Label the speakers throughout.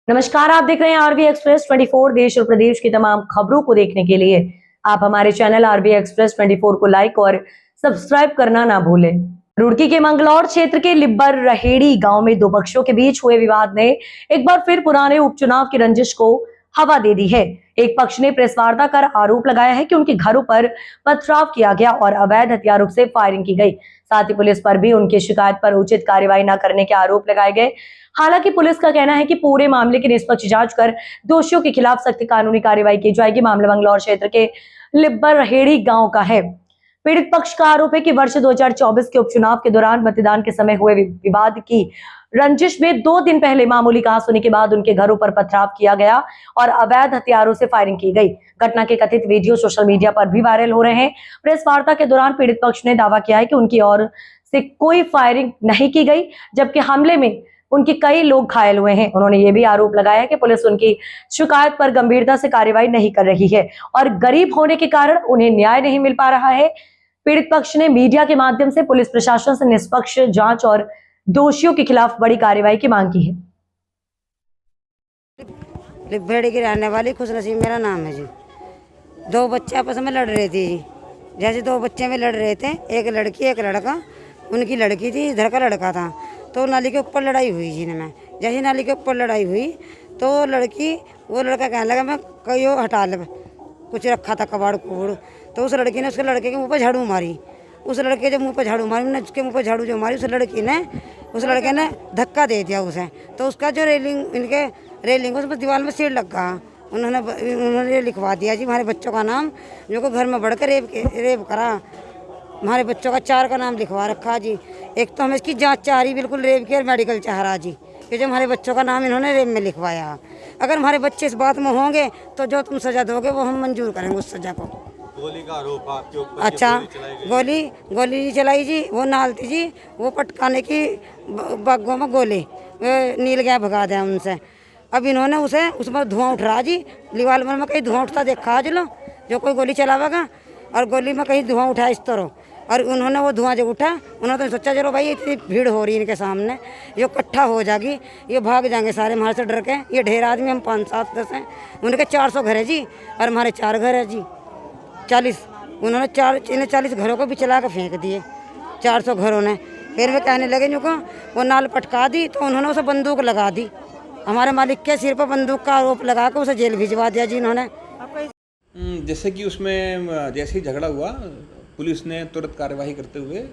Speaker 1: नमस्कार, आप देख रहे हैं आरबी एक्सप्रेस 24। देश और प्रदेश की तमाम खबरों को देखने के लिए आप हमारे चैनल आरबी एक्सप्रेस 24 को लाइक और सब्सक्राइब करना ना भूलें। रुड़की के मंगलौर क्षेत्र के लिब्बर रहेड़ी गांव में दो पक्षों के बीच हुए विवाद ने एक बार फिर पुराने उपचुनाव की रंजिश को हवा दे दी है। एक पक्ष ने प्रेस वार्ता कर आरोप लगाया है कि उनके घरों पर पथराव किया गया और अवैध हथियारों से फायरिंग की गई। साथ ही पुलिस पर भी उनकी शिकायत पर उचित कार्रवाई न करने के आरोप लगाए गए। हालांकि पुलिस का कहना है कि पूरे मामले की निष्पक्ष जांच कर दोषियों के खिलाफ सख्त कानूनी कार्रवाई की जाएगी। मामला मंगलौर क्षेत्र के लिब्बर रहेड़ी गांव का है। पीड़ित पक्ष का आरोप है कि वर्ष 2024 के उपचुनाव के दौरान मतदान के समय हुए विवाद की रंजिश में 2 दिन पहले मामूली कहासुनी के बाद उनके घरों पर पथराव किया गया और अवैध हथियारों से फायरिंग की गई। घटना के कथित वीडियो सोशल मीडिया पर भी वायरल हो रहे हैं। प्रेस वार्ता के दौरान पीड़ित पक्ष ने दावा किया है कि उनकी ओर से कोई फायरिंग नहीं की गई, जबकि हमले में उनके कई लोग घायल हुए हैं। उन्होंने ये भी आरोप लगाया कि पुलिस उनकी शिकायत पर गंभीरता से कार्रवाई नहीं कर रही है और गरीब होने के कारण उन्हें न्याय नहीं मिल पा रहा है। पीड़ित पक्ष ने मीडिया के माध्यम से पुलिस प्रशासन से निष्पक्ष जांच और दोषियों के खिलाफ बड़ी कार्रवाई की मांग की है।
Speaker 2: लिब्बेड़ी की रहने वाली खुशनसीब मेरा नाम है जी। 2 बच्चे आपस में लड़ रहे थे जी। जैसे 2 बच्चे में लड़ रहे थे, एक लड़की एक लड़का। उनकी लड़की थी, इधर का लड़का था। तो नाली के ऊपर लड़ाई हुई जी में। जैसे नाली के ऊपर लड़ाई हुई तो वो लड़का कहने लगा मैं कहीं हटा ले, कुछ रखा था कबाड़ कुबड़। तो उस लड़की ने उसके लड़के के मुंह पर झाड़ू मारी। उस लड़के के मुंह पर झाड़ू मारी, मैंने उसके मुंह पर झाड़ू जो मारी, उस लड़के ने धक्का दे दिया उसे। तो उसका जो रेलिंग उस पर दीवार में सिर लगा। उन्होंने लिखवा दिया जी हमारे बच्चों का नाम, जो को घर में बढ़कर रेप करा। हमारे बच्चों का 4 का नाम लिखवा रखा जी। एक तो हमें इसकी जांच चाह रही, बिल्कुल रेप की और मेडिकल चाह रहा जी, कि जो हमारे बच्चों का नाम इन्होंने रेप में लिखवाया। अगर हमारे बच्चे इस बात में होंगे तो जो तुम सजा दोगे वो हम मंजूर करेंगे उस सजा को।
Speaker 3: गोली का आरोप आपके ऊपर?
Speaker 2: अच्छा, गोली चलाई जी। वो नालती जी, वो पटकाने की बागों में गोले नील गया, भगा दिया उनसे। अब इन्होंने उसमें धुआं उठ रहा जी। दीवार में कहीं धुआं उठता देखा आज लो, जो कोई गोली चलावेगा और गोली में कहीं धुआं उठा इस तरह। और उन्होंने वो धुआं जब उठा, उन्होंने तो सोचा चलो भाई इतनी भीड़ हो रही है इनके सामने, ये इकट्ठा हो जाएगी, ये भाग जाएंगे सारे हमारे से डर के। ये ढेर आदमी, हम 5, 7, 10 हैं। उनके 400 घर है जी और हमारे 4 घर है जी। 40 उन्होंने 40 घरों को भी चला कर फेंक दिए, 400 घरों ने। फिर वे कहने लगे जो को वो नाल पटका दी, तो उन्होंने उसे बंदूक लगा दी। हमारे मालिक के सिर पर बंदूक का आरोप लगा कर उसे जेल भिजवा दिया जी इन्होंने।
Speaker 3: जैसे कि उसमें जैसे ही झगड़ा हुआ, पुलिस ने तुरंत कार्यवाही करते हुए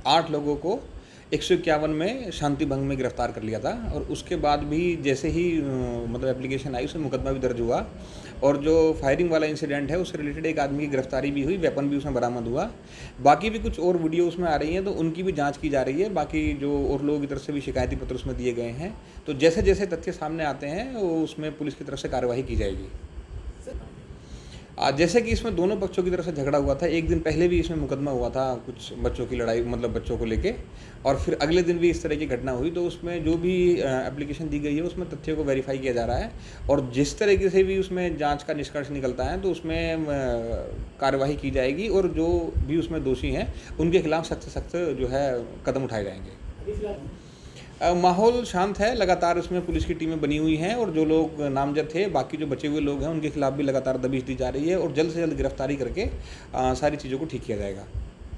Speaker 3: 8 लोगों को 151 में शांति भंग में गिरफ्तार कर लिया था। और उसके बाद भी जैसे ही मतलब एप्लीकेशन आई, उसमें मुकदमा भी दर्ज हुआ। और जो फायरिंग वाला इंसिडेंट है उससे रिलेटेड एक आदमी की गिरफ्तारी भी हुई, वेपन भी उसमें बरामद हुआ। बाकी भी कुछ और वीडियो उसमें आ रही हैं, तो उनकी भी जांच की जा रही है। बाकी जो और लोगों की तरफ से भी शिकायती पत्र उसमें दिए गए हैं। तो जैसे जैसे तथ्य सामने आते हैं वो उसमें पुलिस की तरफ से कार्यवाही की जाएगी। जैसे कि इसमें दोनों पक्षों की तरफ से झगड़ा हुआ था। एक दिन पहले भी इसमें मुकदमा हुआ था, कुछ बच्चों की लड़ाई, मतलब बच्चों को लेके। और फिर अगले दिन भी इस तरह की घटना हुई। तो उसमें जो भी एप्लीकेशन दी गई है उसमें तथ्यों को वेरीफाई किया जा रहा है। और जिस तरीके से भी उसमें जांच का निष्कर्ष निकलता है तो उसमें कार्रवाई की जाएगी। और जो भी उसमें दोषी हैं उनके खिलाफ सख्त से सख्त जो है कदम उठाए जाएंगे। माहौल शांत है, लगातार उसमें पुलिस की टीमें बनी हुई हैं। और जो लोग नामजद थे, बाकी जो बचे हुए लोग हैं, उनके खिलाफ भी लगातार दबिश दी जा रही है। और जल्द से जल्द गिरफ्तारी करके सारी चीज़ों को ठीक किया जाएगा।